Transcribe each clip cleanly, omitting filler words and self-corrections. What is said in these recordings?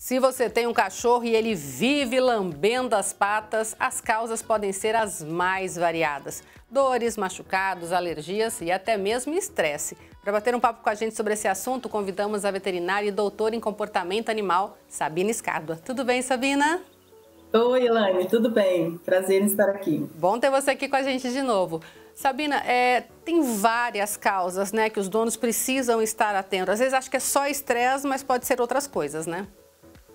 Se você tem um cachorro e ele vive lambendo as patas, as causas podem ser as mais variadas. Dores, machucados, alergias e até mesmo estresse. Para bater um papo com a gente sobre esse assunto, convidamos a veterinária e doutora em comportamento animal, Sabina Escádua. Tudo bem, Sabina? Oi, Elaine, tudo bem? Prazer em estar aqui. Bom ter você aqui com a gente de novo. Sabina, tem várias causas, né, que os donos precisam estar atentos. Às vezes acho que é só estresse, mas pode ser outras coisas, né?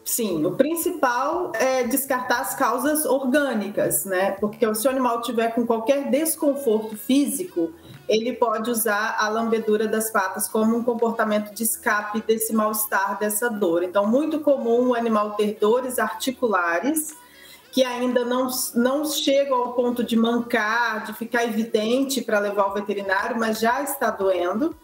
Sim, o principal é descartar as causas orgânicas, né? Porque se o animal tiver com qualquer desconforto físico, ele pode usar a lambedura das patas como um comportamento de escape desse mal-estar, dessa dor. Então, muito comum o animal ter dores articulares que ainda não chegam ao ponto de mancar, de ficar evidente para levar ao veterinário, mas já está doendo.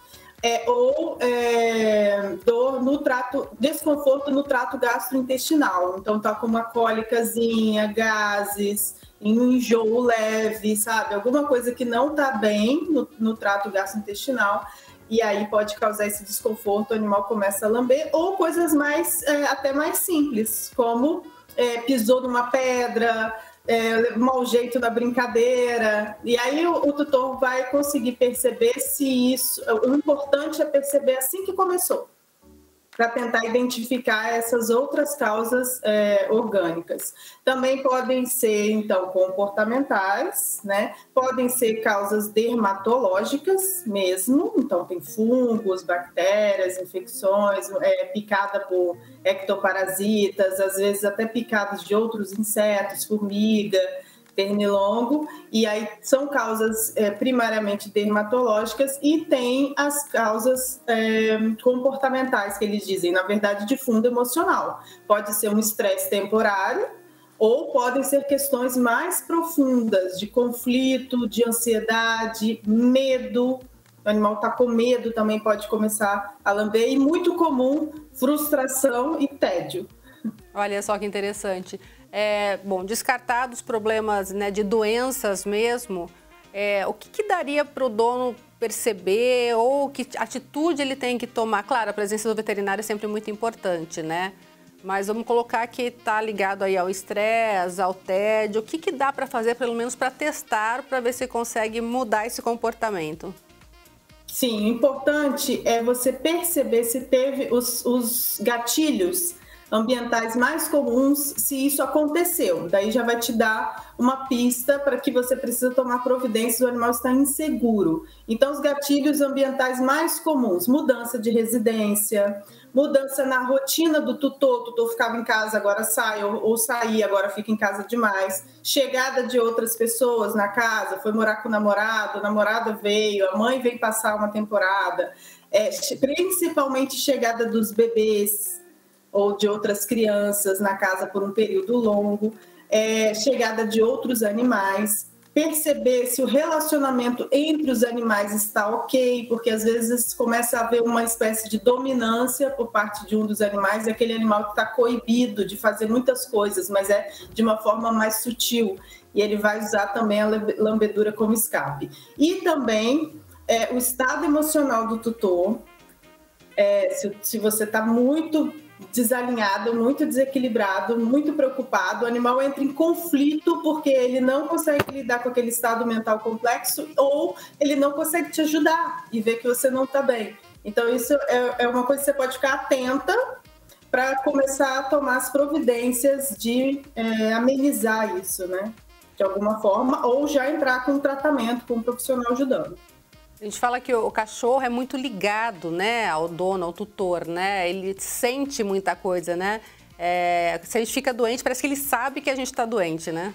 Dor no trato, desconforto no trato gastrointestinal. Então tá com uma cólicazinha, gases, um enjoo leve, sabe? Alguma coisa que não tá bem no trato gastrointestinal. E aí pode causar esse desconforto, o animal começa a lamber, ou coisas até mais simples, como pisou numa pedra, mau jeito na brincadeira. E aí o tutor vai conseguir perceber se isso... O importante é perceber assim que começou, para tentar identificar essas outras causas orgânicas. Também podem ser, então, comportamentais, né? Podem ser causas dermatológicas mesmo, então tem fungos, bactérias, infecções, picada por ectoparasitas, às vezes até picadas de outros insetos, formiga, pernilongo, e aí são causas primariamente dermatológicas, e tem as causas comportamentais, que eles dizem, na verdade, de fundo emocional. Pode ser um estresse temporário, ou podem ser questões mais profundas, de conflito, de ansiedade, medo. O animal está com medo, também pode começar a lamber, e muito comum, frustração e tédio. Olha só que interessante. Bom, descartados problemas, né, de doenças mesmo, o que daria para o dono perceber ou que atitude ele tem que tomar? Claro, a presença do veterinário é sempre muito importante, né? Mas vamos colocar que está ligado aí ao estresse, ao tédio. O que dá para fazer, pelo menos para testar, para ver se consegue mudar esse comportamento? Sim, o importante é você perceber se teve os gatilhos ambientais mais comuns, se isso aconteceu. Daí já vai te dar uma pista para que você precisa tomar providências, o animal está inseguro. Então, os gatilhos ambientais mais comuns: mudança de residência, mudança na rotina do tutor. O tutor ficava em casa, agora sai, ou saía, agora fica em casa demais. Chegada de outras pessoas na casa, foi morar com o namorado, a namorada veio, a mãe veio passar uma temporada. Principalmente chegada dos bebês ou de outras crianças na casa por um período longo, chegada de outros animais, perceber se o relacionamento entre os animais está ok, porque às vezes começa a haver uma espécie de dominância por parte de um dos animais, e aquele animal que está coibido de fazer muitas coisas, mas é de uma forma mais sutil, e ele vai usar também a lambedura como escape. E também o estado emocional do tutor, se você está muito desalinhado, muito desequilibrado, muito preocupado, o animal entra em conflito porque ele não consegue lidar com aquele estado mental complexo, ou ele não consegue te ajudar e ver que você não está bem. Então isso é uma coisa que você pode ficar atenta para começar a tomar as providências de amenizar isso, né? De alguma forma, ou já entrar com um tratamento, com um profissional ajudando. A gente fala que o cachorro é muito ligado, né, ao dono, ao tutor, né? Ele sente muita coisa, né? Se a gente fica doente, parece que ele sabe que a gente está doente, né?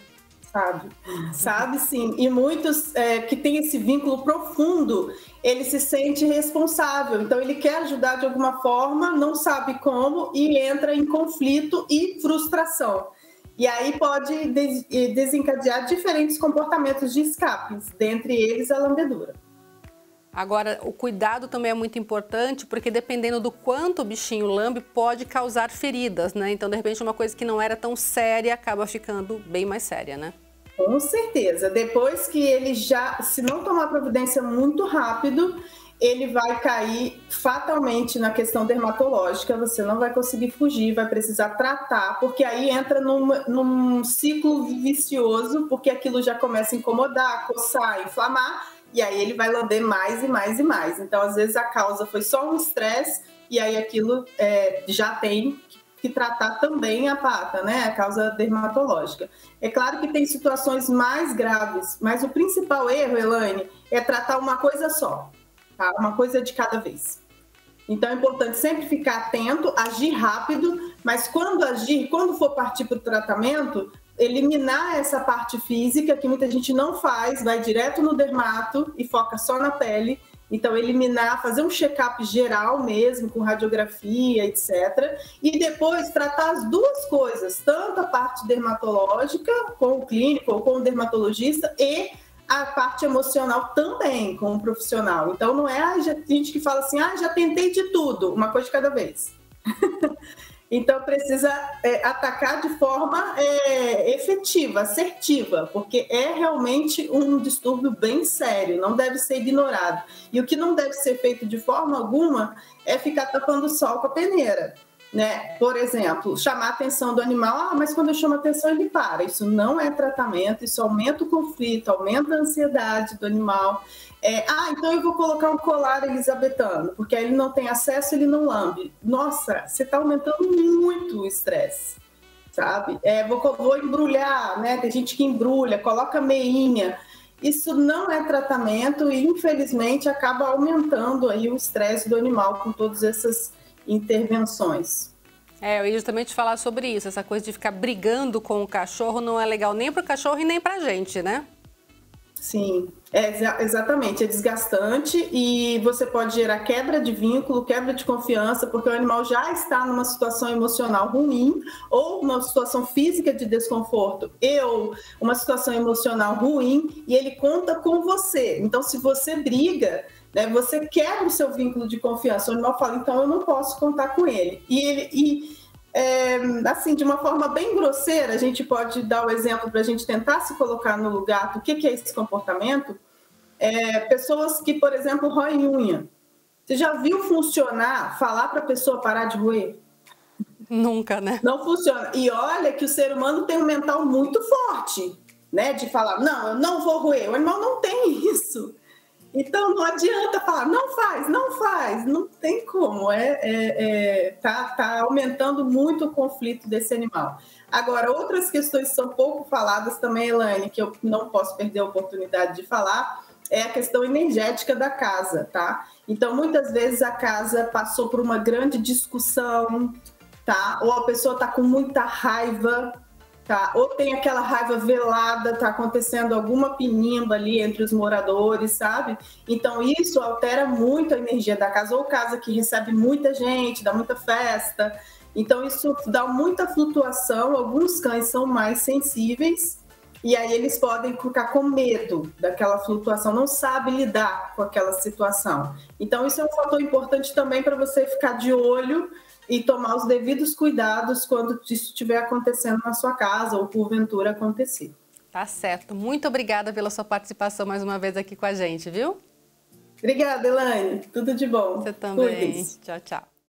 Sabe sim. E muitos que têm esse vínculo profundo, ele se sente responsável. Então ele quer ajudar de alguma forma, não sabe como, e entra em conflito e frustração. E aí pode desencadear diferentes comportamentos de escapes, dentre eles a lambedura. Agora, o cuidado também é muito importante, porque dependendo do quanto o bichinho lambe, pode causar feridas, né? Então, de repente, uma coisa que não era tão séria acaba ficando bem mais séria, né? Com certeza. Depois que ele se não tomar providência muito rápido, ele vai cair fatalmente na questão dermatológica, você não vai conseguir fugir, vai precisar tratar, porque aí entra num ciclo vicioso, porque aquilo já começa a incomodar, coçar, inflamar, e aí ele vai lamber mais e mais e mais. Então, às vezes, a causa foi só um estresse, e aí aquilo já tem que tratar também a pata, né? A causa dermatológica. É claro que tem situações mais graves, mas o principal erro, Elaine, é tratar uma coisa só. Tá? Uma coisa de cada vez. Então é importante sempre ficar atento, agir rápido, mas quando for partir para o tratamento, eliminar essa parte física que muita gente não faz, vai direto no dermato e foca só na pele. Então eliminar, fazer um check-up geral mesmo, com radiografia, etc. E depois tratar as duas coisas, tanto a parte dermatológica com o clínico ou com o dermatologista e a parte emocional também com o profissional. Então não é gente que fala assim, já tentei de tudo, uma coisa de cada vez. Então precisa atacar de forma efetiva, assertiva, porque é realmente um distúrbio bem sério, não deve ser ignorado. E o que não deve ser feito de forma alguma é ficar tapando o sol com a peneira. Né? Por exemplo, chamar a atenção do animal, mas quando eu chamo a atenção ele para. Isso não é tratamento, isso aumenta o conflito, aumenta a ansiedade do animal. Então eu vou colocar um colar elisabetano, porque aí ele não tem acesso, ele não lambe. Nossa, você está aumentando muito o estresse, sabe? Vou embrulhar, né? Tem gente que embrulha, coloca meinha. Isso não é tratamento e, infelizmente, acaba aumentando aí o estresse do animal com todas essas intervenções. Eu ia justamente falar sobre isso, essa coisa de ficar brigando com o cachorro não é legal nem para o cachorro e nem para a gente, né? Sim, exatamente, é desgastante e você pode gerar quebra de vínculo, quebra de confiança, porque o animal já está numa situação emocional ruim ou uma situação física de desconforto ou uma situação emocional ruim e ele conta com você. Então, se você briga, né, você quebra o seu vínculo de confiança. O animal fala, então eu não posso contar com ele. Assim, de uma forma bem grosseira, a gente pode dar o exemplo para a gente tentar se colocar no lugar do que é esse comportamento. Pessoas que, por exemplo, roem unha. Você já viu funcionar falar para a pessoa parar de roer? Nunca, né? Não funciona. E olha que o ser humano tem um mental muito forte, né? De falar, não, eu não vou roer. O animal não tem isso. Então, não adianta falar, não faz, não tem como, tá aumentando muito o conflito desse animal. Agora, outras questões que são pouco faladas também, Elaine, que eu não posso perder a oportunidade de falar, é a questão energética da casa, tá? Então, muitas vezes a casa passou por uma grande discussão, tá? Ou a pessoa tá com muita raiva, tá? Ou tem aquela raiva velada, tá acontecendo alguma pinimba ali entre os moradores, sabe? Então isso altera muito a energia da casa, ou casa que recebe muita gente, dá muita festa. Então isso dá muita flutuação, alguns cães são mais sensíveis e aí eles podem ficar com medo daquela flutuação, não sabe lidar com aquela situação. Então isso é um fator importante também para você ficar de olho e tomar os devidos cuidados quando isso estiver acontecendo na sua casa ou porventura acontecer. Tá certo. Muito obrigada pela sua participação mais uma vez aqui com a gente, viu? Obrigada, Elaine. Tudo de bom. Você também. Tchau, tchau.